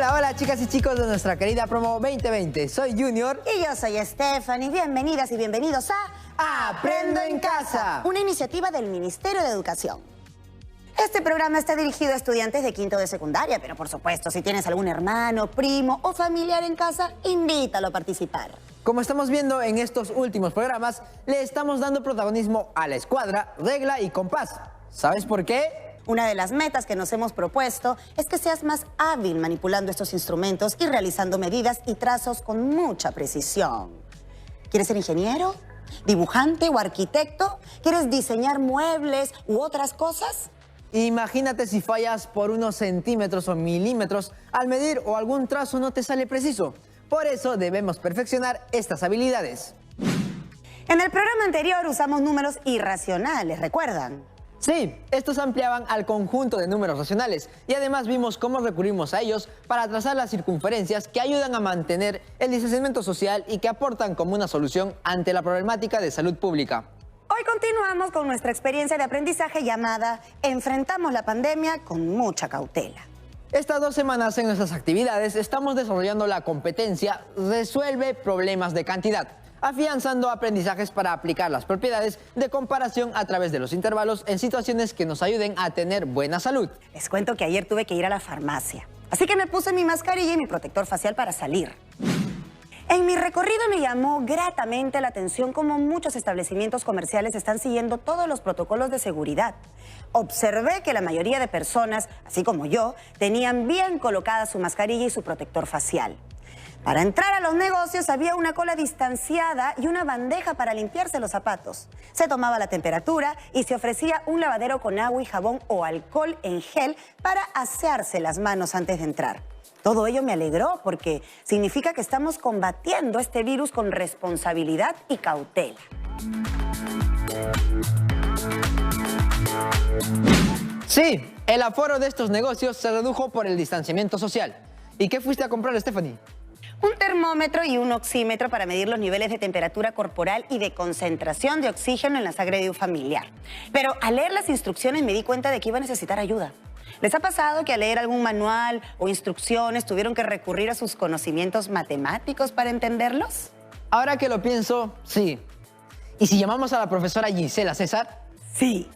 Hola, hola chicas y chicos de nuestra querida promo 2020. Soy Junior. Y yo soy Stephanie. Bienvenidas y bienvenidos a Aprendo en Casa, una iniciativa del Ministerio de Educación. Este programa está dirigido a estudiantes de quinto de secundaria, pero por supuesto, si tienes algún hermano, primo o familiar en casa, invítalo a participar. Como estamos viendo en estos últimos programas, le estamos dando protagonismo a la escuadra, regla y compás. ¿Sabes por qué? Una de las metas que nos hemos propuesto es que seas más hábil manipulando estos instrumentos y realizando medidas y trazos con mucha precisión. ¿Quieres ser ingeniero, dibujante o arquitecto? ¿Quieres diseñar muebles u otras cosas? Imagínate si fallas por unos centímetros o milímetros al medir o algún trazo no te sale preciso. Por eso debemos perfeccionar estas habilidades. En el programa anterior usamos números irracionales, ¿recuerdan? Sí, estos ampliaban al conjunto de números racionales y además vimos cómo recurrimos a ellos para trazar las circunferencias que ayudan a mantener el distanciamiento social y que aportan como una solución ante la problemática de salud pública. Hoy continuamos con nuestra experiencia de aprendizaje llamada Enfrentamos la pandemia con mucha cautela. Estas 2 semanas en nuestras actividades estamos desarrollando la competencia Resuelve problemas de cantidad, afianzando aprendizajes para aplicar las propiedades de comparación a través de los intervalos en situaciones que nos ayuden a tener buena salud. Les cuento que ayer tuve que ir a la farmacia, así que me puse mi mascarilla y mi protector facial para salir. En mi recorrido me llamó gratamente la atención cómo muchos establecimientos comerciales están siguiendo todos los protocolos de seguridad. Observé que la mayoría de personas, así como yo, tenían bien colocada su mascarilla y su protector facial. Para entrar a los negocios había una cola distanciada y una bandeja para limpiarse los zapatos. Se tomaba la temperatura y se ofrecía un lavadero con agua y jabón o alcohol en gel para asearse las manos antes de entrar. Todo ello me alegró porque significa que estamos combatiendo este virus con responsabilidad y cautela. Sí, el aforo de estos negocios se redujo por el distanciamiento social. ¿Y qué fuiste a comprar, Stephanie? Un termómetro y un oxímetro para medir los niveles de temperatura corporal y de concentración de oxígeno en la sangre de un familiar. Pero al leer las instrucciones me di cuenta de que iba a necesitar ayuda. ¿Les ha pasado que al leer algún manual o instrucciones tuvieron que recurrir a sus conocimientos matemáticos para entenderlos? Ahora que lo pienso, sí. ¿Y si llamamos a la profesora Gisela César? Sí.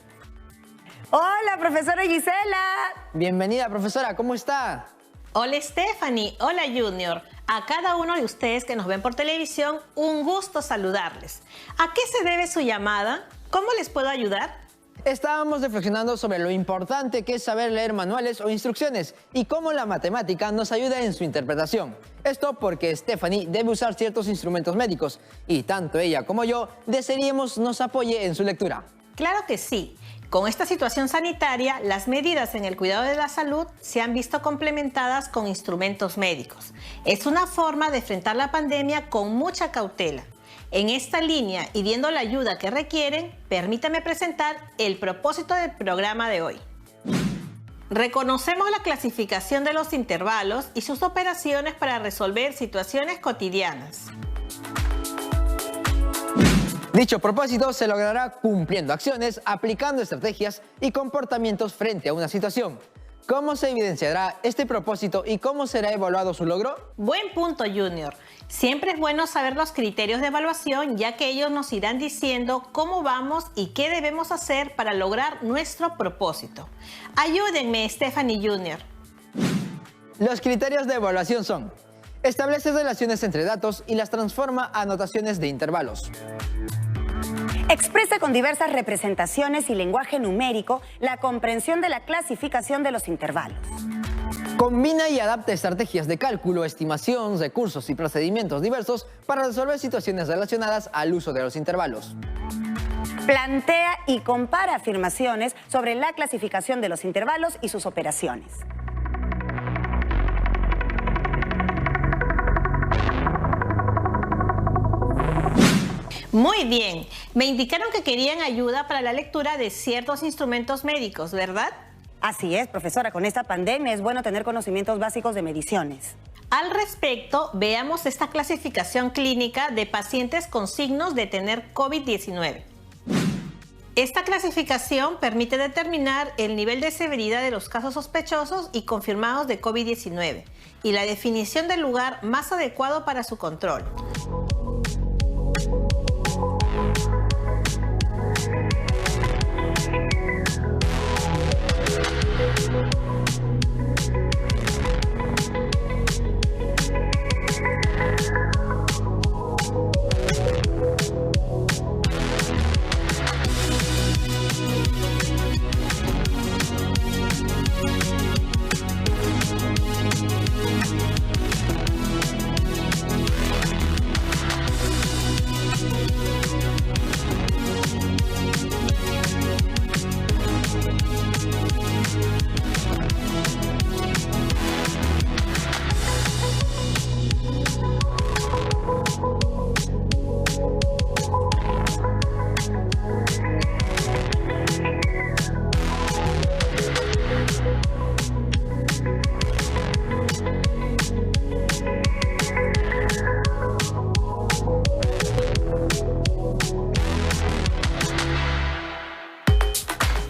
Hola, profesora Gisela. Bienvenida, profesora, ¿cómo está? Hola Stephanie, hola Junior. A cada uno de ustedes que nos ven por televisión, un gusto saludarles. ¿A qué se debe su llamada? ¿Cómo les puedo ayudar? Estábamos reflexionando sobre lo importante que es saber leer manuales o instrucciones y cómo la matemática nos ayuda en su interpretación. Esto porque Stephanie debe usar ciertos instrumentos médicos y tanto ella como yo desearíamos nos apoye en su lectura. Claro que sí. Con esta situación sanitaria, las medidas en el cuidado de la salud se han visto complementadas con instrumentos médicos. Es una forma de enfrentar la pandemia con mucha cautela. En esta línea y viendo la ayuda que requieren, permítame presentar el propósito del programa de hoy. Reconocemos la clasificación de los intervalos y sus operaciones para resolver situaciones cotidianas. Dicho propósito se logrará cumpliendo acciones, aplicando estrategias y comportamientos frente a una situación. ¿Cómo se evidenciará este propósito y cómo será evaluado su logro? Buen punto, Junior. Siempre es bueno saber los criterios de evaluación, ya que ellos nos irán diciendo cómo vamos y qué debemos hacer para lograr nuestro propósito. Ayúdenme, Stephanie Junior. Los criterios de evaluación son: establece relaciones entre datos y las transforma a notaciones de intervalos. Expresa con diversas representaciones y lenguaje numérico la comprensión de la clasificación de los intervalos. Combina y adapta estrategias de cálculo, estimación, recursos y procedimientos diversos para resolver situaciones relacionadas al uso de los intervalos. Plantea y compara afirmaciones sobre la clasificación de los intervalos y sus operaciones. Muy bien. Me indicaron que querían ayuda para la lectura de ciertos instrumentos médicos, ¿verdad? Así es, profesora. Con esta pandemia es bueno tener conocimientos básicos de mediciones. Al respecto, veamos esta clasificación clínica de pacientes con signos de tener COVID-19. Esta clasificación permite determinar el nivel de severidad de los casos sospechosos y confirmados de COVID-19 y la definición del lugar más adecuado para su control.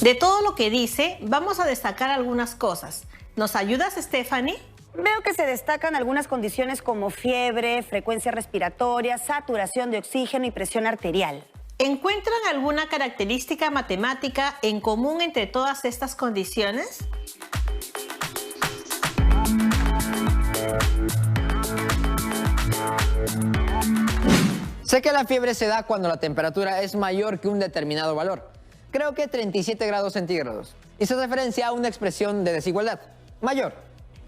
De todo lo que dice, vamos a destacar algunas cosas. ¿Nos ayudas, Stephanie? Veo que se destacan algunas condiciones como fiebre, frecuencia respiratoria, saturación de oxígeno y presión arterial. ¿Encuentran alguna característica matemática en común entre todas estas condiciones? Sé que la fiebre se da cuando la temperatura es mayor que un determinado valor. Creo que 37 grados centígrados. Y se referencia a una expresión de desigualdad. Mayor.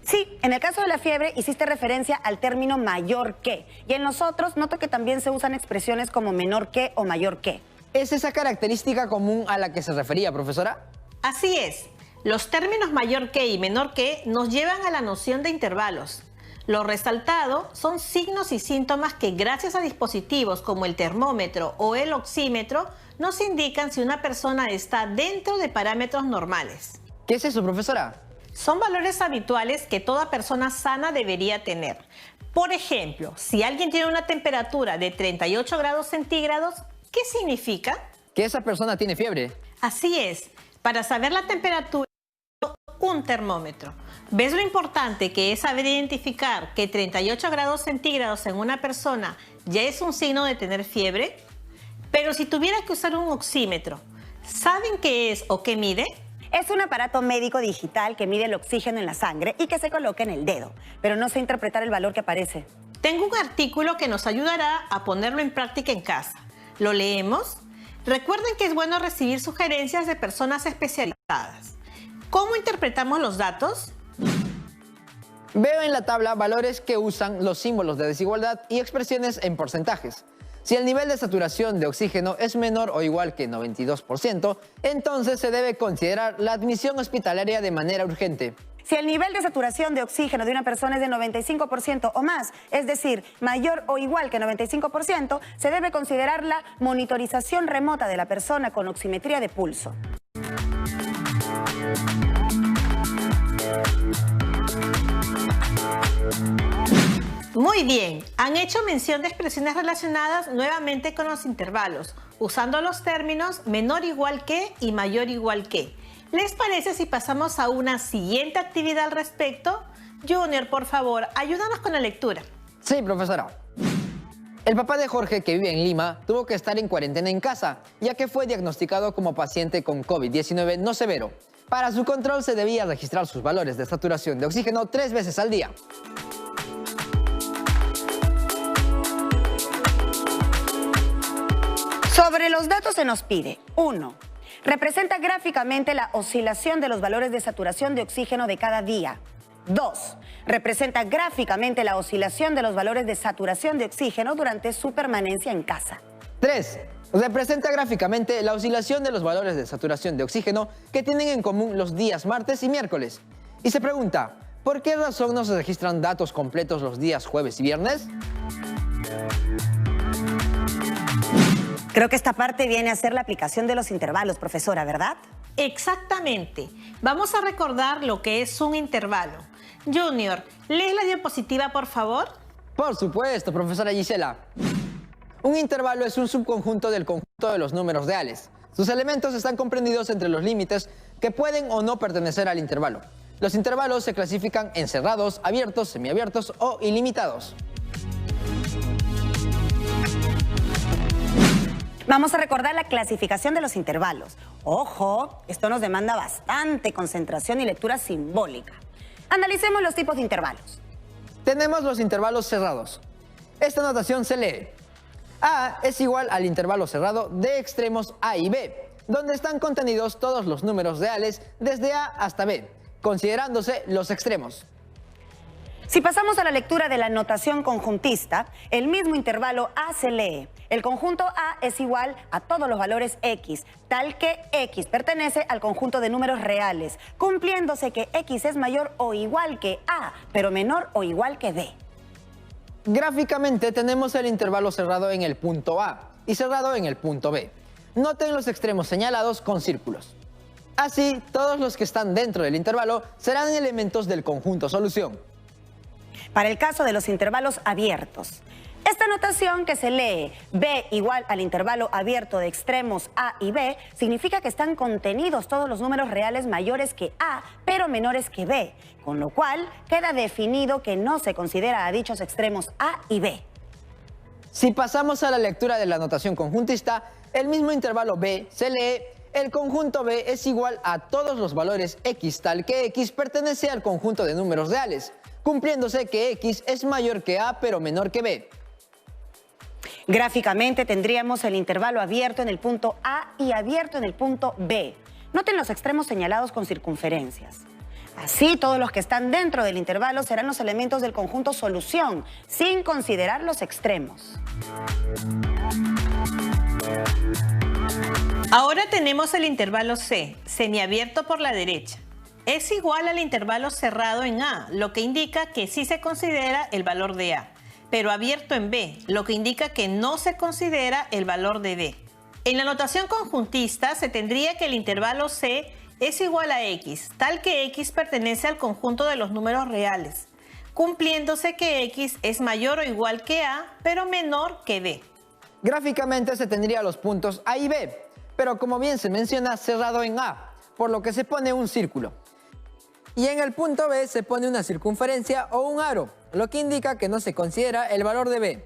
Sí, en el caso de la fiebre hiciste referencia al término mayor que. Y en los otros noto que también se usan expresiones como menor que o mayor que. ¿Es esa característica común a la que se refería, profesora? Así es. Los términos mayor que y menor que nos llevan a la noción de intervalos. Lo resaltado son signos y síntomas que gracias a dispositivos como el termómetro o el oxímetro nos indican si una persona está dentro de parámetros normales. ¿Qué es eso, profesora? Son valores habituales que toda persona sana debería tener. Por ejemplo, si alguien tiene una temperatura de 38 grados centígrados, ¿qué significa? Que esa persona tiene fiebre. Así es. Para saber la temperatura, un termómetro. ¿Ves lo importante que es saber identificar que 38 grados centígrados en una persona ya es un signo de tener fiebre? Pero si tuviera que usar un oxímetro, ¿saben qué es o qué mide? Es un aparato médico digital que mide el oxígeno en la sangre y que se coloca en el dedo, pero no sé interpretar el valor que aparece. Tengo un artículo que nos ayudará a ponerlo en práctica en casa. ¿Lo leemos? Recuerden que es bueno recibir sugerencias de personas especializadas. ¿Cómo interpretamos los datos? Veo en la tabla valores que usan los símbolos de desigualdad y expresiones en porcentajes. Si el nivel de saturación de oxígeno es menor o igual que 92%, entonces se debe considerar la admisión hospitalaria de manera urgente. Si el nivel de saturación de oxígeno de una persona es de 95% o más, es decir, mayor o igual que 95%, se debe considerar la monitorización remota de la persona con oximetría de pulso. Muy bien, han hecho mención de expresiones relacionadas nuevamente con los intervalos, usando los términos menor igual que y mayor igual que. ¿Les parece si pasamos a una siguiente actividad al respecto? Junior, por favor, ayúdanos con la lectura. Sí, profesora. El papá de Jorge, que vive en Lima, tuvo que estar en cuarentena en casa, ya que fue diagnosticado como paciente con COVID-19 no severo. Para su control se debía registrar sus valores de saturación de oxígeno 3 veces al día. Sobre los datos se nos pide 1. Representa gráficamente la oscilación de los valores de saturación de oxígeno de cada día. 2. Representa gráficamente la oscilación de los valores de saturación de oxígeno durante su permanencia en casa. 3. Representa gráficamente la oscilación de los valores de saturación de oxígeno que tienen en común los días martes y miércoles. Y se pregunta, ¿por qué razón no se registran datos completos los días jueves y viernes? Creo que esta parte viene a ser la aplicación de los intervalos, profesora, ¿verdad? Exactamente. Vamos a recordar lo que es un intervalo. Junior, ¿lees la diapositiva, por favor? Por supuesto, profesora Gisela. Un intervalo es un subconjunto del conjunto de los números reales. Sus elementos están comprendidos entre los límites que pueden o no pertenecer al intervalo. Los intervalos se clasifican en cerrados, abiertos, semiabiertos o ilimitados. Vamos a recordar la clasificación de los intervalos. Ojo, esto nos demanda bastante concentración y lectura simbólica. Analicemos los tipos de intervalos. Tenemos los intervalos cerrados. Esta notación se lee: A es igual al intervalo cerrado de extremos A y B, donde están contenidos todos los números reales desde A hasta B, considerándose los extremos. Si pasamos a la lectura de la notación conjuntista, el mismo intervalo A se lee: el conjunto A es igual a todos los valores X, tal que X pertenece al conjunto de números reales, cumpliéndose que X es mayor o igual que A, pero menor o igual que B. Gráficamente tenemos el intervalo cerrado en el punto A y cerrado en el punto B. Noten los extremos señalados con círculos. Así, todos los que están dentro del intervalo serán elementos del conjunto solución. Para el caso de los intervalos abiertos, esta notación que se lee B igual al intervalo abierto de extremos A y B significa que están contenidos todos los números reales mayores que A, pero menores que B, con lo cual queda definido que no se considera a dichos extremos A y B. Si pasamos a la lectura de la notación conjuntista, el mismo intervalo B se lee: el conjunto B es igual a todos los valores X, tal que X pertenece al conjunto de números reales, cumpliéndose que X es mayor que A pero menor que B. Gráficamente tendríamos el intervalo abierto en el punto A y abierto en el punto B. Noten los extremos señalados con circunferencias. Así, todos los que están dentro del intervalo serán los elementos del conjunto solución, sin considerar los extremos. Ahora tenemos el intervalo C, semiabierto por la derecha. Es igual al intervalo cerrado en A, lo que indica que sí se considera el valor de A, pero abierto en B, lo que indica que no se considera el valor de B. En la notación conjuntista se tendría que el intervalo C es igual a X, tal que X pertenece al conjunto de los números reales, cumpliéndose que X es mayor o igual que A, pero menor que B. Gráficamente se tendría los puntos A y B, pero como bien se menciona, cerrado en A, por lo que se pone un círculo. Y en el punto B se pone una circunferencia o un aro, lo que indica que no se considera el valor de B.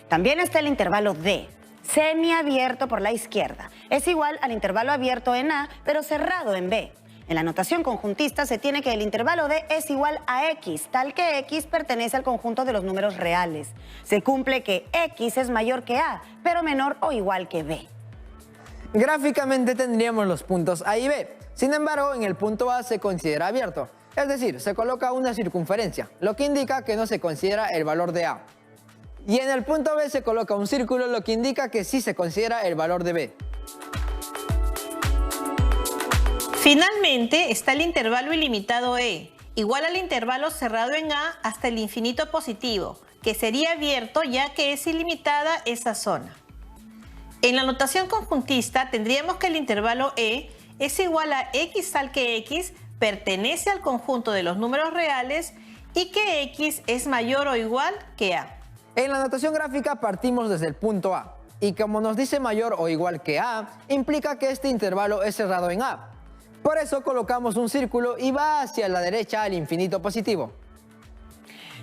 También está el intervalo D, semiabierto por la izquierda. Es igual al intervalo abierto en A, pero cerrado en B. En la notación conjuntista se tiene que el intervalo D es igual a X, tal que X pertenece al conjunto de los números reales. Se cumple que X es mayor que A, pero menor o igual que B. Gráficamente tendríamos los puntos A y B. Sin embargo, en el punto A se considera abierto, es decir, se coloca una circunferencia, lo que indica que no se considera el valor de A. Y en el punto B se coloca un círculo, lo que indica que sí se considera el valor de B. Finalmente está el intervalo ilimitado E, igual al intervalo cerrado en A hasta el infinito positivo, que sería abierto ya que es ilimitada esa zona. En la notación conjuntista tendríamos que el intervalo E es igual a X tal que X pertenece al conjunto de los números reales y que X es mayor o igual que A. En la notación gráfica partimos desde el punto A, y como nos dice mayor o igual que A, implica que este intervalo es cerrado en A. Por eso colocamos un círculo y va hacia la derecha al infinito positivo.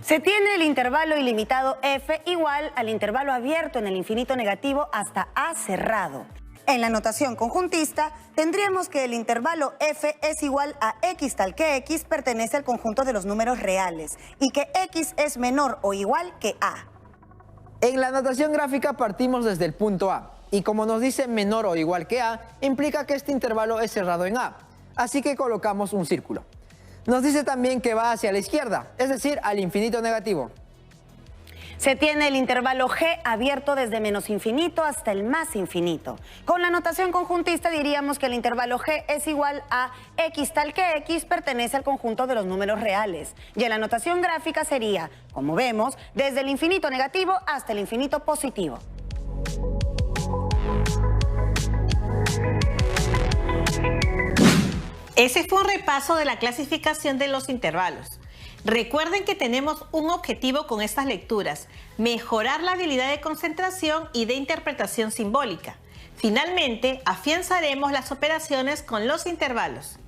Se tiene el intervalo ilimitado F igual al intervalo abierto en el infinito negativo hasta A cerrado. En la notación conjuntista tendríamos que el intervalo F es igual a X tal que X pertenece al conjunto de los números reales y que X es menor o igual que A. En la notación gráfica partimos desde el punto A, y como nos dice menor o igual que A, implica que este intervalo es cerrado en A, así que colocamos un círculo. Nos dice también que va hacia la izquierda, es decir, al infinito negativo. Se tiene el intervalo G abierto desde menos infinito hasta el más infinito. Con la notación conjuntista diríamos que el intervalo G es igual a X tal que X pertenece al conjunto de los números reales. Y en la notación gráfica sería, como vemos, desde el infinito negativo hasta el infinito positivo. Ese fue un repaso de la clasificación de los intervalos. Recuerden que tenemos un objetivo con estas lecturas: mejorar la habilidad de concentración y de interpretación simbólica. Finalmente, afianzaremos las operaciones con los intervalos.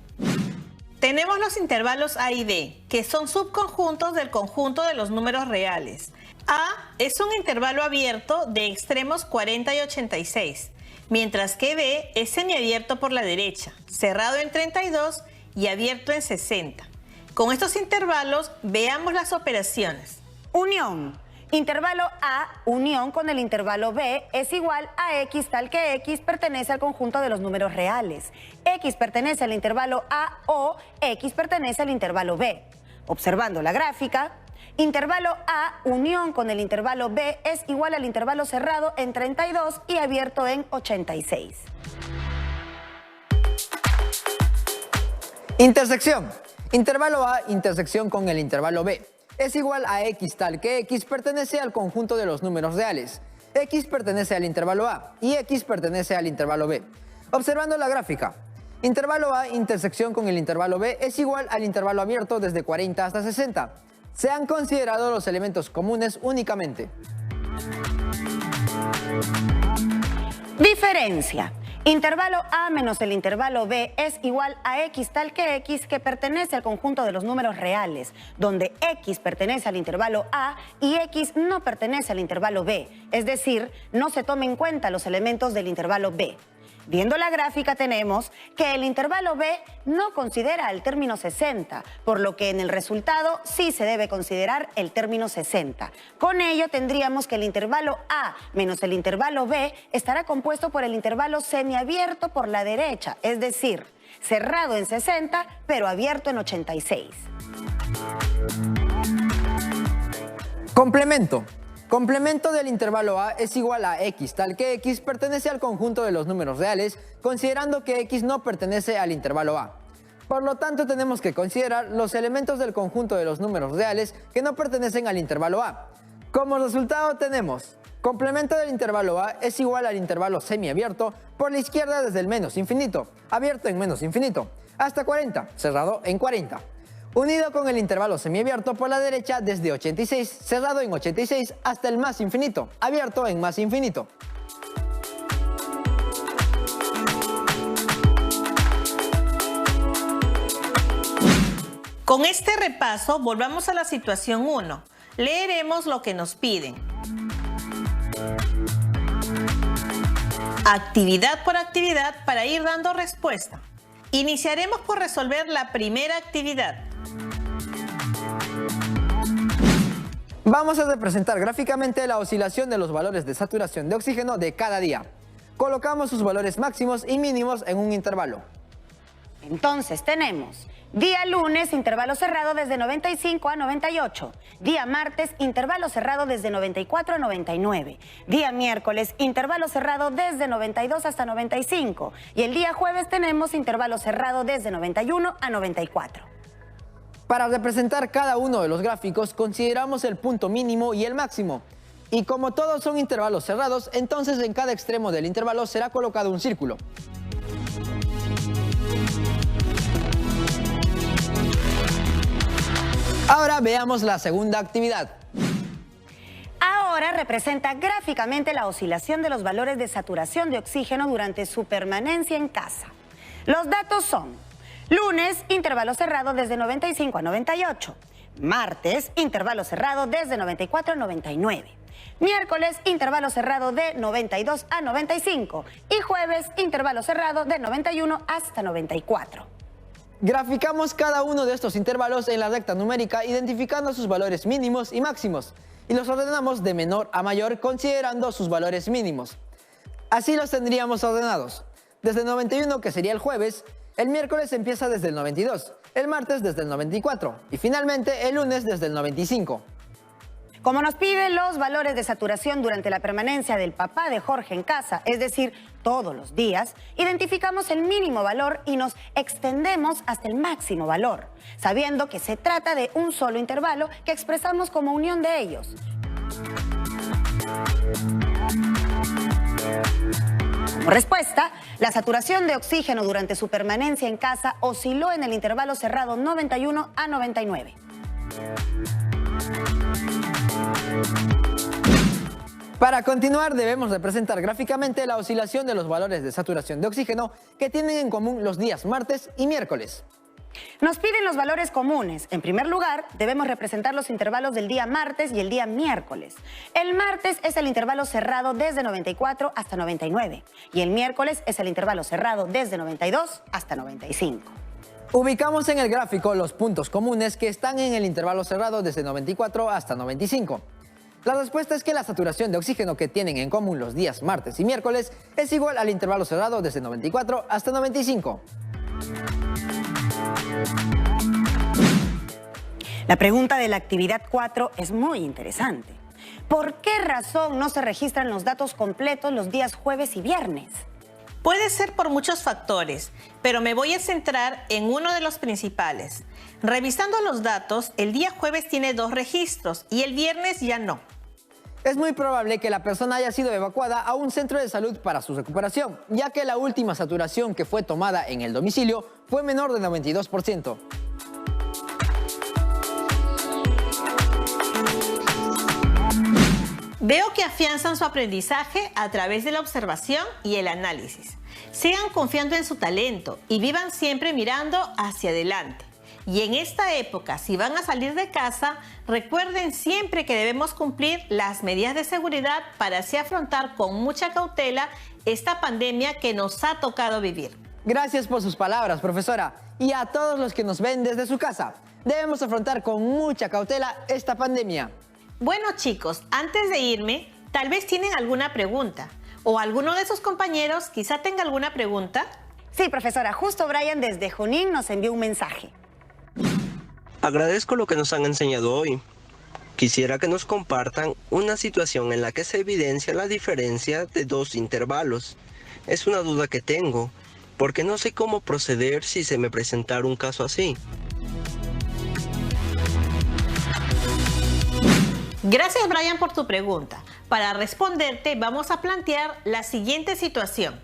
Tenemos los intervalos A y D, que son subconjuntos del conjunto de los números reales. A es un intervalo abierto de extremos 40 y 86, mientras que B es semiabierto por la derecha, cerrado en 32 y abierto en 60. Con estos intervalos, veamos las operaciones. Unión. Intervalo A, unión con el intervalo B, es igual a X tal que X pertenece al conjunto de los números reales. X pertenece al intervalo A o X pertenece al intervalo B. Observando la gráfica, intervalo A, unión con el intervalo B, es igual al intervalo cerrado en 32 y abierto en 86. Intersección. Intervalo A, intersección con el intervalo B. Es igual a X tal que X pertenece al conjunto de los números reales. X pertenece al intervalo A y X pertenece al intervalo B. Observando la gráfica, intervalo A intersección con el intervalo B es igual al intervalo abierto desde 40 hasta 60. Se han considerado los elementos comunes únicamente. Diferencia. Intervalo A menos el intervalo B es igual a X tal que X que pertenece al conjunto de los números reales, donde X pertenece al intervalo A y X no pertenece al intervalo B, es decir, no se toman en cuenta los elementos del intervalo B. Viendo la gráfica tenemos que el intervalo B no considera el término 60, por lo que en el resultado sí se debe considerar el término 60. Con ello tendríamos que el intervalo A menos el intervalo B estará compuesto por el intervalo semiabierto por la derecha, es decir, cerrado en 60 pero abierto en 86. Complemento. Complemento del intervalo A es igual a X tal que X pertenece al conjunto de los números reales, considerando que X no pertenece al intervalo A. Por lo tanto, tenemos que considerar los elementos del conjunto de los números reales que no pertenecen al intervalo A. Como resultado tenemos complemento del intervalo A es igual al intervalo semiabierto por la izquierda desde el menos infinito, abierto en menos infinito, hasta 40, cerrado en 40. Unido con el intervalo semiabierto por la derecha desde 86, cerrado en 86, hasta el más infinito, abierto en más infinito. Con este repaso, volvamos a la situación 1. Leeremos lo que nos piden. Actividad por actividad para ir dando respuesta. Iniciaremos por resolver la primera actividad. Vamos a representar gráficamente la oscilación de los valores de saturación de oxígeno de cada día. Colocamos sus valores máximos y mínimos en un intervalo. Entonces tenemos día lunes, intervalo cerrado desde 95 a 98. Día martes, intervalo cerrado desde 94 a 99. Día miércoles, intervalo cerrado desde 92 hasta 95. Y el día jueves tenemos intervalo cerrado desde 91 a 94. Para representar cada uno de los gráficos, consideramos el punto mínimo y el máximo. Y como todos son intervalos cerrados, entonces en cada extremo del intervalo será colocado un círculo. Ahora veamos la segunda actividad. Ahora representa gráficamente la oscilación de los valores de saturación de oxígeno durante su permanencia en casa. Los datos son: lunes, intervalo cerrado desde 95 a 98. Martes, intervalo cerrado desde 94 a 99. Miércoles, intervalo cerrado de 92 a 95. Y jueves, intervalo cerrado de 91 hasta 94. Graficamos cada uno de estos intervalos en la recta numérica identificando sus valores mínimos y máximos y los ordenamos de menor a mayor considerando sus valores mínimos. Así los tendríamos ordenados. Desde el 91, que sería el jueves, el miércoles empieza desde el 92, el martes desde el 94 y finalmente el lunes desde el 95. Como nos piden los valores de saturación durante la permanencia del papá de Jorge en casa, es decir, todos los días, identificamos el mínimo valor y nos extendemos hasta el máximo valor, sabiendo que se trata de un solo intervalo que expresamos como unión de ellos. Como respuesta, la saturación de oxígeno durante su permanencia en casa osciló en el intervalo cerrado 91 a 99. Para continuar, debemos representar gráficamente la oscilación de los valores de saturación de oxígeno que tienen en común los días martes y miércoles. Nos piden los valores comunes. En primer lugar, debemos representar los intervalos del día martes y el día miércoles. El martes es el intervalo cerrado desde 94 hasta 99 y el miércoles es el intervalo cerrado desde 92 hasta 95. Ubicamos en el gráfico los puntos comunes que están en el intervalo cerrado desde 94 hasta 95. La respuesta es que la saturación de oxígeno que tienen en común los días martes y miércoles es igual al intervalo cerrado desde 94 hasta 95. La pregunta de la actividad 4 es muy interesante. ¿Por qué razón no se registran los datos completos los días jueves y viernes? Puede ser por muchos factores, pero me voy a centrar en uno de los principales. Revisando los datos, el día jueves tiene 2 registros y el viernes ya no. Es muy probable que la persona haya sido evacuada a un centro de salud para su recuperación, ya que la última saturación que fue tomada en el domicilio fue menor de 92%. Veo que afianzan su aprendizaje a través de la observación y el análisis. Sigan confiando en su talento y vivan siempre mirando hacia adelante. Y en esta época, si van a salir de casa, recuerden siempre que debemos cumplir las medidas de seguridad para así afrontar con mucha cautela esta pandemia que nos ha tocado vivir. Gracias por sus palabras, profesora. Y a todos los que nos ven desde su casa, debemos afrontar con mucha cautela esta pandemia. Bueno, chicos, antes de irme, tal vez tienen alguna pregunta. ¿O alguno de sus compañeros quizá tenga alguna pregunta? Sí, profesora, justo Brian desde Junín nos envió un mensaje. Agradezco lo que nos han enseñado hoy. Quisiera que nos compartan una situación en la que se evidencia la diferencia de 2 intervalos. Es una duda que tengo, porque no sé cómo proceder si se me presentara un caso así. Gracias, Brian, por tu pregunta. Para responderte, vamos a plantear la siguiente situación.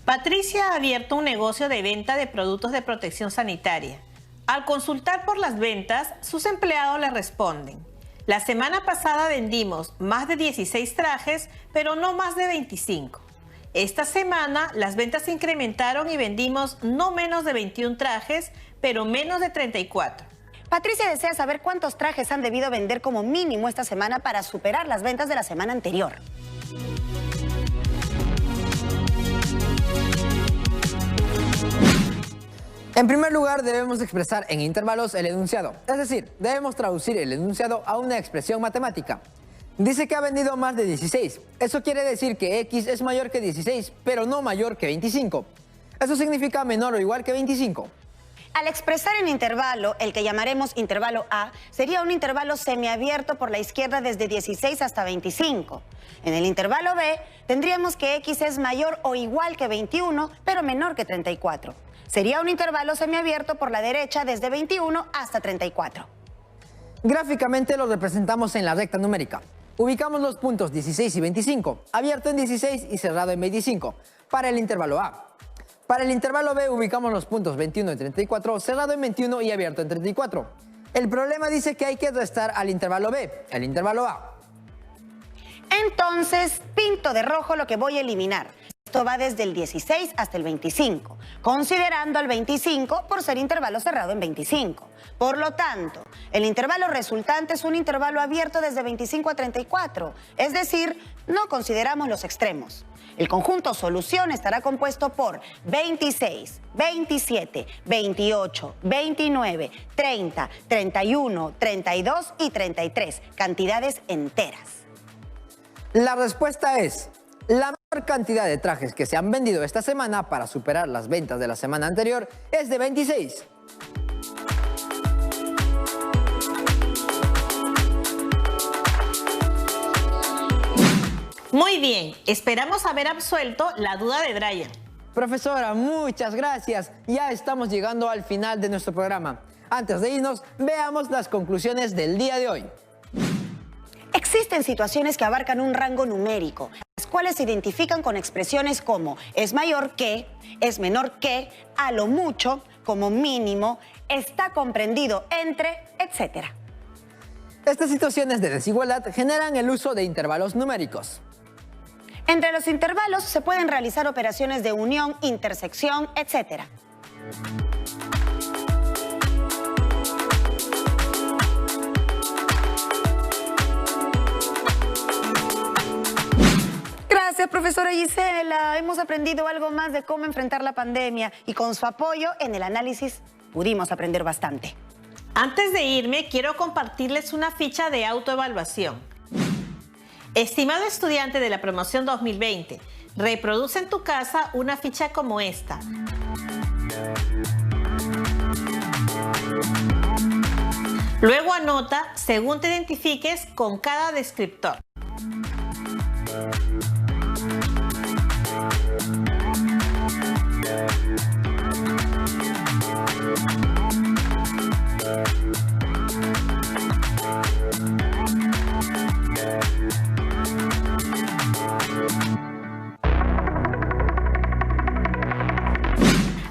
Patricia ha abierto un negocio de venta de productos de protección sanitaria. Al consultar por las ventas, sus empleados le responden: la semana pasada vendimos más de 16 trajes, pero no más de 25. Esta semana las ventas se incrementaron y vendimos no menos de 21 trajes, pero menos de 34. Patricia desea saber cuántos trajes han debido vender como mínimo esta semana para superar las ventas de la semana anterior. En primer lugar, debemos expresar en intervalos el enunciado, es decir, debemos traducir el enunciado a una expresión matemática. Dice que ha vendido más de 16, eso quiere decir que X es mayor que 16, pero no mayor que 25. Eso significa menor o igual que 25. Al expresar en intervalo, el que llamaremos intervalo A, sería un intervalo semiabierto por la izquierda desde 16 hasta 25. En el intervalo B, tendríamos que X es mayor o igual que 21, pero menor que 34. Sería un intervalo semiabierto por la derecha desde 21 hasta 34. Gráficamente lo representamos en la recta numérica. Ubicamos los puntos 16 y 25, abierto en 16 y cerrado en 25, para el intervalo A. Para el intervalo B ubicamos los puntos 21 y 34, cerrado en 21 y abierto en 34. El problema dice que hay que restar al intervalo B, el intervalo A. Entonces, pinto de rojo lo que voy a eliminar. Esto va desde el 16 hasta el 25, considerando al 25 por ser intervalo cerrado en 25. Por lo tanto, el intervalo resultante es un intervalo abierto desde 25 a 34, es decir, no consideramos los extremos. El conjunto solución estará compuesto por 26, 27, 28, 29, 30, 31, 32 y 33, cantidades enteras. La respuesta es: la mayor cantidad de trajes que se han vendido esta semana para superar las ventas de la semana anterior es de 26. Muy bien, esperamos haber absuelto la duda de Brian. Profesora, muchas gracias. Ya estamos llegando al final de nuestro programa. Antes de irnos, veamos las conclusiones del día de hoy. Existen situaciones que abarcan un rango numérico, las cuales se identifican con expresiones como es mayor que, es menor que, a lo mucho, como mínimo, está comprendido entre, etc. Estas situaciones de desigualdad generan el uso de intervalos numéricos. Entre los intervalos se pueden realizar operaciones de unión, intersección, etc. Gracias, profesora Gisela. Hemos aprendido algo más de cómo enfrentar la pandemia y con su apoyo en el análisis pudimos aprender bastante. Antes de irme, quiero compartirles una ficha de autoevaluación. Estimado estudiante de la promoción 2020, reproduce en tu casa una ficha como esta. Luego anota según te identifiques con cada descriptor.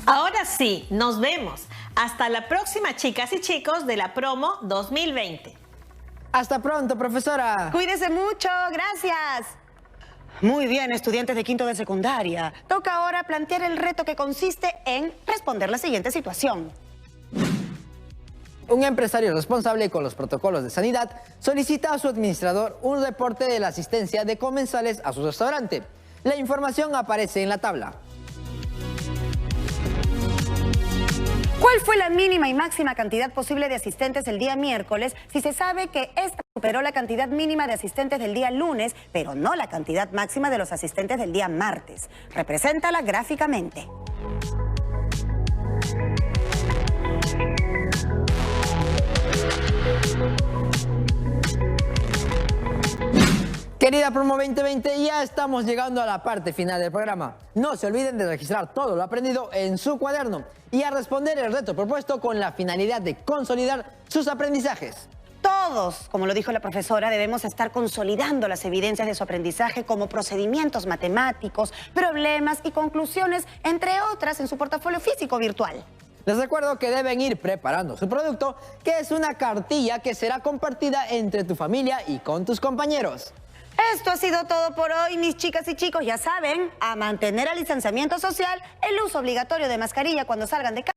Ahora sí, nos vemos. Hasta la próxima, chicas y chicos de la promo 2020. Hasta pronto, profesora. Cuídese mucho, gracias. Muy bien, estudiantes de quinto de secundaria. Toca ahora plantear el reto que consiste en responder la siguiente situación. Un empresario responsable con los protocolos de sanidad solicita a su administrador un reporte de la asistencia de comensales a su restaurante. La información aparece en la tabla. ¿Cuál fue la mínima y máxima cantidad posible de asistentes el día miércoles si se sabe que esta superó la cantidad mínima de asistentes del día lunes, pero no la cantidad máxima de los asistentes del día martes? Represéntala gráficamente. Querida Promo 2020, ya estamos llegando a la parte final del programa. No se olviden de registrar todo lo aprendido en su cuaderno y a responder el reto propuesto con la finalidad de consolidar sus aprendizajes. Todos, como lo dijo la profesora, debemos estar consolidando las evidencias de su aprendizaje como procedimientos matemáticos, problemas y conclusiones, entre otras, en su portafolio físico virtual. Les recuerdo que deben ir preparando su producto, que es una cartilla que será compartida entre tu familia y con tus compañeros. Esto ha sido todo por hoy, mis chicas y chicos. Ya saben, a mantener el distanciamiento social, el uso obligatorio de mascarilla cuando salgan de casa.